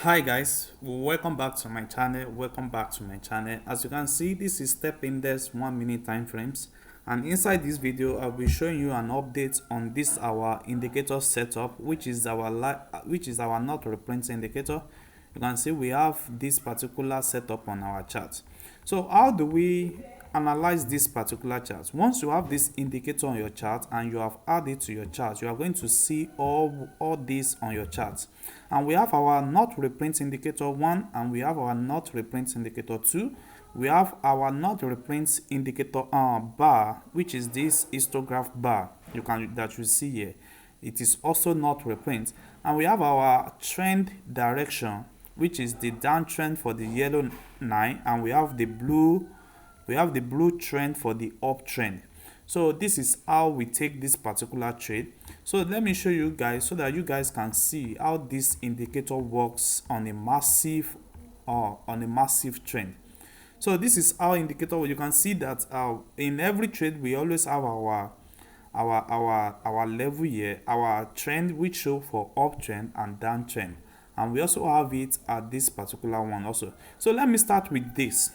Hi guys, welcome back to my channel. As you can see, this is step index 1 minute time frames, and inside this video I'll be showing you an update on this our indicator setup, which is our not reprint indicator. You can see we have this particular setup on our chart. So how do we analyze this particular chart? Once you have this indicator on your chart and you have added it to your chart, you are going to see all this on your chart. And we have our not reprint indicator 1 and we have our not reprint indicator 2. We have our not reprint indicator bar, which is this histograph bar that you see here. It is also not reprint. And we have our trend direction, which is the downtrend for the yellow line, and we have the blue trend for the uptrend. So this is how we take this particular trade. So let me show you guys so that you guys can see how this indicator works on a massive trend. So this is our indicator. You can see that in every trade we always have our level here, our trend which show for uptrend and downtrend, and we also have it at this particular one also. So let me start with this.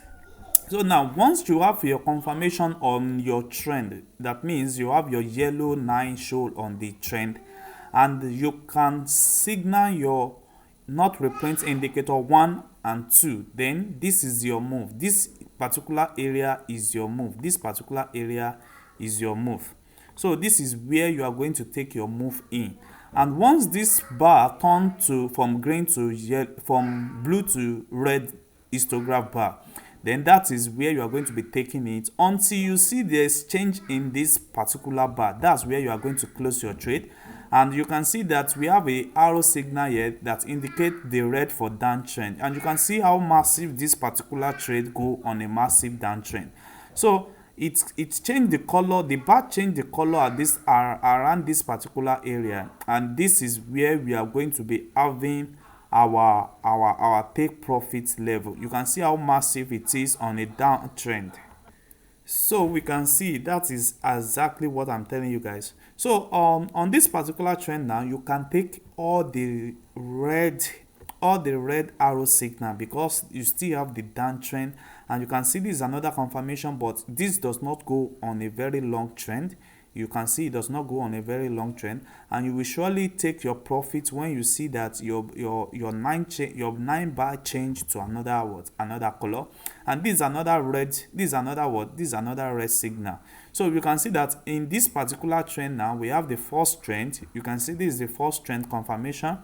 So now once you have your confirmation on your trend, that means you have your yellow line shown on the trend, and you can signal your not reprint indicator 1 and 2, then this is your move. This particular area is your move. This particular area is your move. So this is where you are going to take your move in. And once this bar turns from green to yellow, from blue to red histograph bar, then that is where you are going to be taking it until you see the exchange in this particular bar. That's where you are going to close your trade. And you can see that we have a arrow signal here that indicate the red for downtrend, and you can see how massive this particular trade go on a massive downtrend. So it changed the color, the bar changed the color at this around this particular area, and this is where we are going to be having our take profit level. You can see how massive it is on a downtrend. So we can see that is exactly what I'm telling you guys. So on this particular trend now, you can take all the red arrow signal because you still have the downtrend, and you can see this is another confirmation, but this does not go on a very long trend. You can see it does not go on a very long trend, and you will surely take your profit when you see that your 9 bar change to another color, and this is another red, this is another red signal. So you can see that in this particular trend now we have the first trend. You can see this is the first trend confirmation,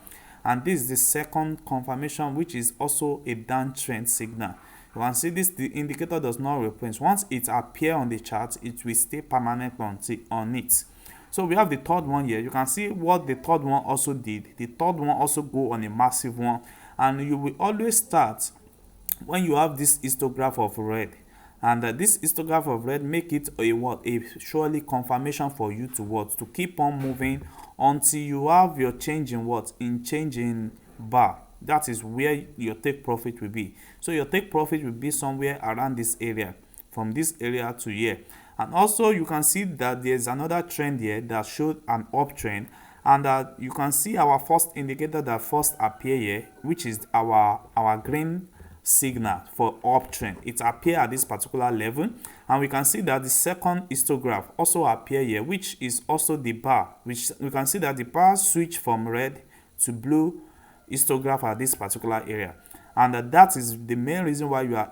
and this is the second confirmation, which is also a downtrend signal. You can see this, the indicator does not reprint. Once it appears on the chart, it will stay permanent on it. So we have the third one here. You can see what the third one also did. The third one also go on a massive one, and you will always start when you have this histograph of red, and this histograph of red make it a surely confirmation for you to keep on moving until you have your change in bar. That is where your take profit will be. So your take profit will be somewhere around this area, from this area to here. And also you can see that there's another trend here that showed an uptrend, and you can see our first indicator that first appear here, which is our green signal for uptrend. It appear at this particular level, and we can see that the second histograph also appear here, which is also the bar, which we can see that the bar switch from red to blue histograph at this particular area, and that is the main reason why you are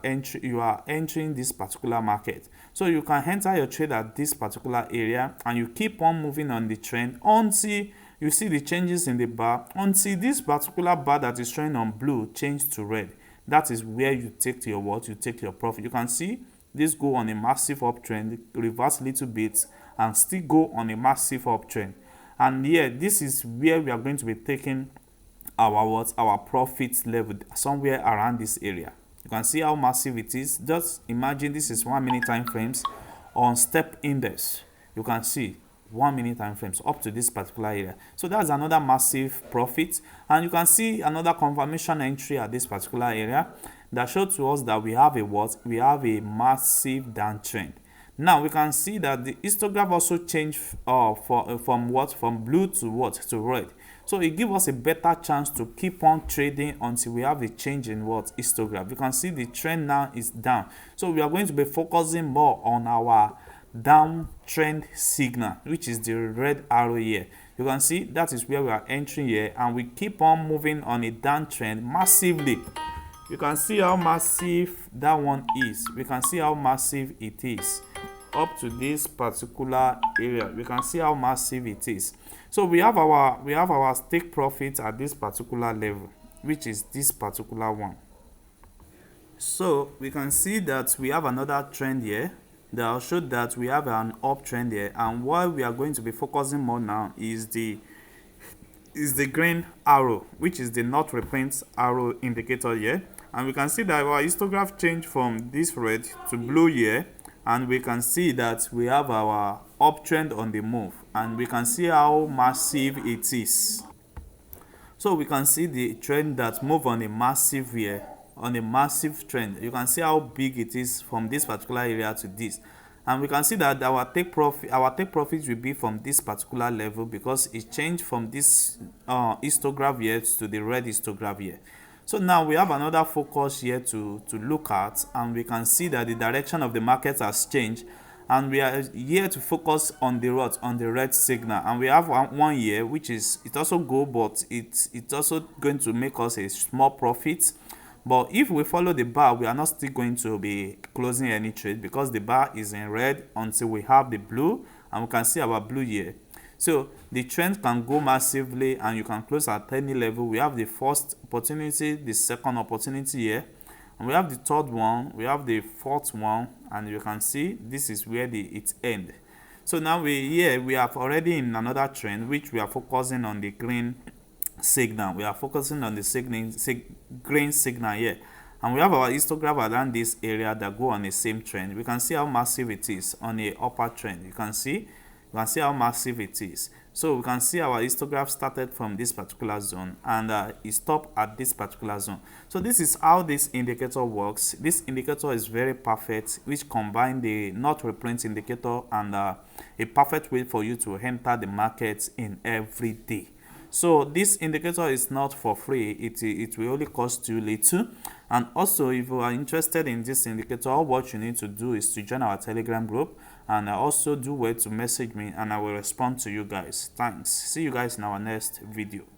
entering this particular market. So you can enter your trade at this particular area, and you keep on moving on the trend until you see the changes in the bar, until this particular bar that is showing on blue change to red. That is where you take your profit. You can see this go on a massive uptrend, reverse a little bit, and still go on a massive uptrend. And here, this is where we are going to be taking our profit level, somewhere around this area. You can see how massive it is. Just imagine this is 1 minute time frames on step index. You can see 1 minute time frames up to this particular area. So that's another massive profit, and you can see another confirmation entry at this particular area that shows to us that we have a massive downtrend. Now we can see that the histograph also changed from blue to red. So it gives us a better chance to keep on trading until we have a change in what histogram. You can see the trend now is down. So we are going to be focusing more on our downtrend signal, which is the red arrow here. You can see that is where we are entering here, and we keep on moving on a downtrend massively. You can see how massive that one is. We can see how massive it is up to this particular area. We can see how massive it is. So we have our take profit at this particular level, which is this particular one. So we can see that we have another trend here that will show that we have an uptrend here, and what we are going to be focusing more now is the green arrow, which is the not repaint arrow indicator here. And we can see that our histogram changed from this red to blue here, and we can see that we have our uptrend on the move, and we can see how massive it is. So we can see the trend that move on a massive here, on a massive trend. You can see how big it is from this particular area to this, and we can see that our take profit will be from this particular level because it changed from this histogram here to the red histogram here. So now we have another focus here to look at, and we can see that the direction of the market has changed, and we are here to focus on the red signal. And we have one here which is, it also go, but it's also going to make us a small profit. But if we follow the bar, we are not still going to be closing any trade because the bar is in red until we have the blue, and we can see our blue here. So the trend can go massively and you can close at any level. We have the first opportunity, the second opportunity here, and we have the third one, we have the fourth one, and you can see this is where it ends. So now we have already in another trend, which we are focusing on the green signal. We are focusing on the green signal here, and we have our histogram around this area that go on the same trend. We can see how massive it is on a upper trend. You can see how massive it is. So we can see our histogram started from this particular zone, and it stopped at this particular zone. So this is how this indicator works. This indicator is very perfect, which combine the not reprint indicator and a perfect way for you to enter the market in every day. So this indicator is not for free. It will only cost you little. And also, if you are interested in this indicator, all what you need to do is to join our Telegram group, and also do well to message me, and I will respond to you guys. Thanks. See you guys in our next video.